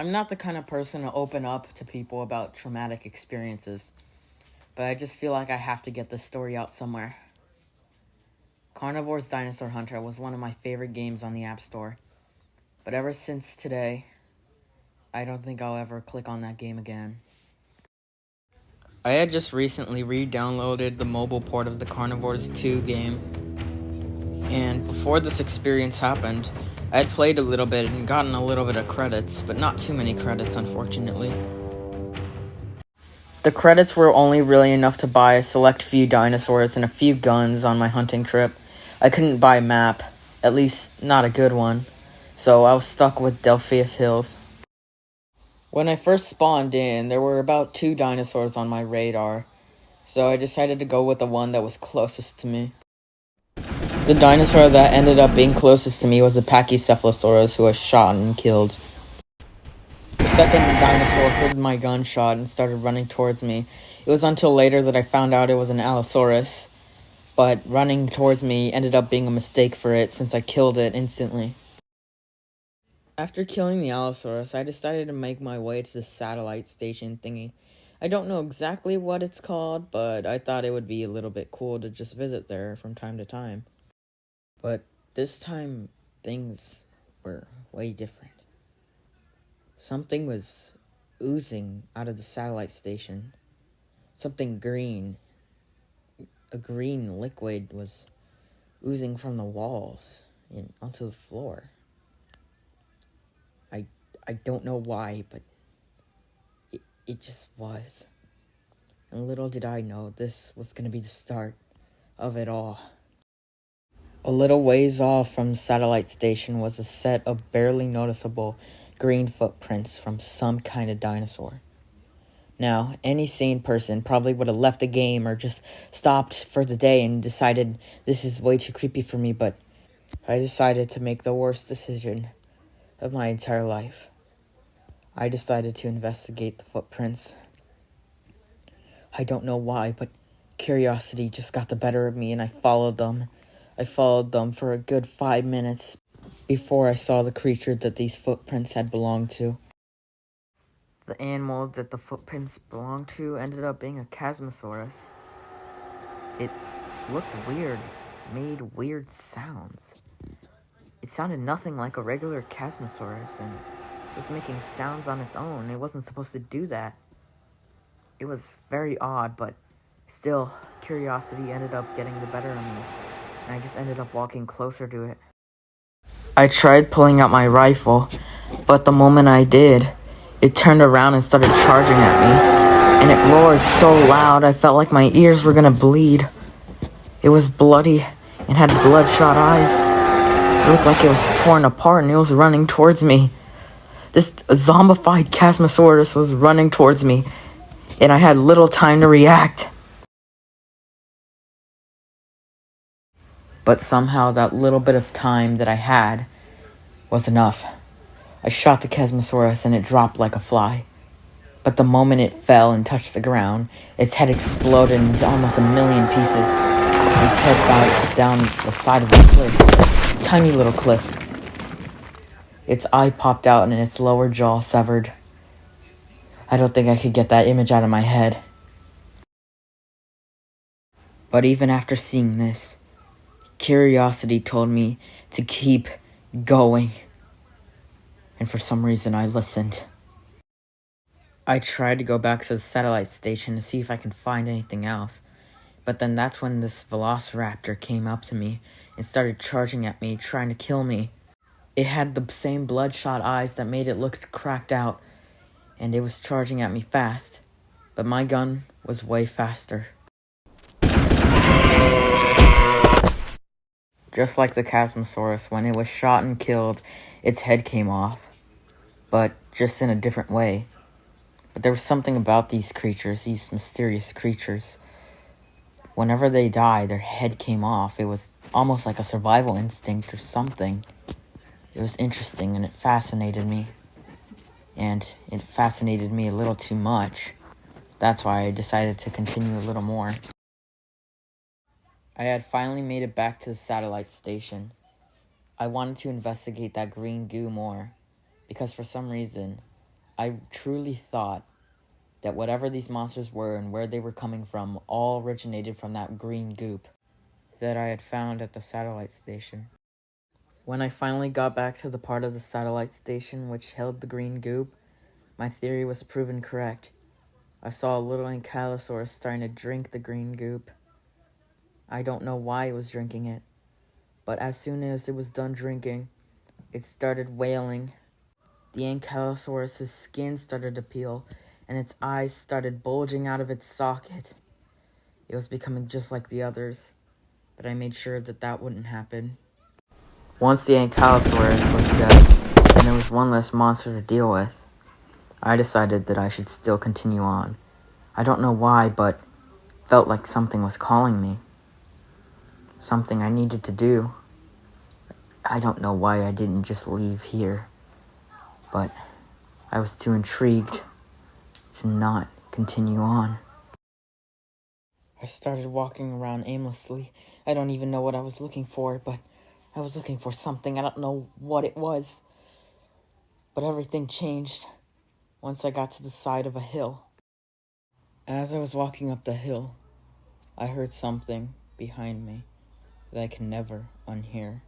I'm not the kind of person to open up to people about traumatic experiences, but I just feel like I have to get this story out somewhere. Carnivores Dinosaur Hunter was one of my favorite games on the App Store, but ever since today, I don't think I'll ever click on that game again. I had just recently re-downloaded the mobile port of the Carnivores 2 game, and before this experience happened, I had played a little bit and gotten a little bit of credits, but not too many credits, unfortunately. The credits were only really enough to buy a select few dinosaurs and a few guns on my hunting trip. I couldn't buy a map, at least not a good one, so I was stuck with Delphaeus Hills. When I first spawned in, there were about 2 dinosaurs on my radar, so I decided to go with the one that was closest to me. The dinosaur that ended up being closest to me was a Pachycephalosaurus who was shot and killed. The second dinosaur heard my gunshot and started running towards me. It was until later that I found out it was an Allosaurus, but running towards me ended up being a mistake for it since I killed it instantly. After killing the Allosaurus, I decided to make my way to the satellite station thingy. I don't know exactly what it's called, but I thought it would be a little bit cool to just visit there from time to time. But this time, things were way different. Something was oozing out of the satellite station. Something green. A green liquid was oozing from the walls and onto the floor. I don't know why, but it just was. And little did I know this was going to be the start of it all. A little ways off from the satellite station was a set of barely noticeable green footprints from some kind of dinosaur. Now, any sane person probably would have left the game or just stopped for the day and decided this is way too creepy for me, but I decided to make the worst decision of my entire life. I decided to investigate the footprints. I don't know why, but curiosity just got the better of me and I followed them. I followed them for a good 5 minutes before I saw the creature that these footprints had belonged to. The animal that the footprints belonged to ended up being a Chasmosaurus. It looked weird, made weird sounds. It sounded nothing like a regular Chasmosaurus, and it was making sounds on its own. It wasn't supposed to do that. It was very odd, but still, curiosity ended up getting the better of me, and I just ended up walking closer to it. I tried pulling out my rifle, but the moment I did, it turned around and started charging at me, and it roared so loud I felt like my ears were gonna bleed. It was bloody and had bloodshot eyes. It looked like it was torn apart and it was running towards me. This zombified Chasmosaurus was running towards me, and I had little time to react. But somehow that little bit of time that I had was enough. I shot the Chasmosaurus and it dropped like a fly. But the moment it fell and touched the ground, its head exploded into almost 1,000,000 pieces. And its head fell down the side of a cliff. Tiny little cliff. Its eye popped out and its lower jaw severed. I don't think I could get that image out of my head. But even after seeing this, curiosity told me to keep going. And for some reason I listened. I tried to go back to the satellite station to see if I can find anything else. But then that's when this velociraptor came up to me and started charging at me, trying to kill me. It had the same bloodshot eyes that made it look cracked out, and it was charging at me fast. But my gun was way faster. Just like the Chasmosaurus, when it was shot and killed, its head came off. But just in a different way. But there was something about these creatures, these mysterious creatures. Whenever they died, their head came off. It was almost like a survival instinct or something. It was interesting and it fascinated me. And it fascinated me a little too much. That's why I decided to continue a little more. I had finally made it back to the satellite station. I wanted to investigate that green goo more, because for some reason, I truly thought that whatever these monsters were and where they were coming from all originated from that green goop that I had found at the satellite station. When I finally got back to the part of the satellite station which held the green goop, my theory was proven correct. I saw a little ankylosaurus starting to drink the green goop. I don't know why it was drinking it, but as soon as it was done drinking, it started wailing. The ankylosaurus's skin started to peel, and its eyes started bulging out of its socket. It was becoming just like the others, but I made sure that that wouldn't happen. Once the ankylosaurus was dead, and there was one less monster to deal with, I decided that I should still continue on. I don't know why, but felt like something was calling me. Something I needed to do. I don't know why I didn't just leave here, but I was too intrigued to not continue on. I started walking around aimlessly. I don't even know what I was looking for, but I was looking for something. I don't know what it was. But everything changed once I got to the side of a hill. As I was walking up the hill, I heard something behind me that I can never unhear.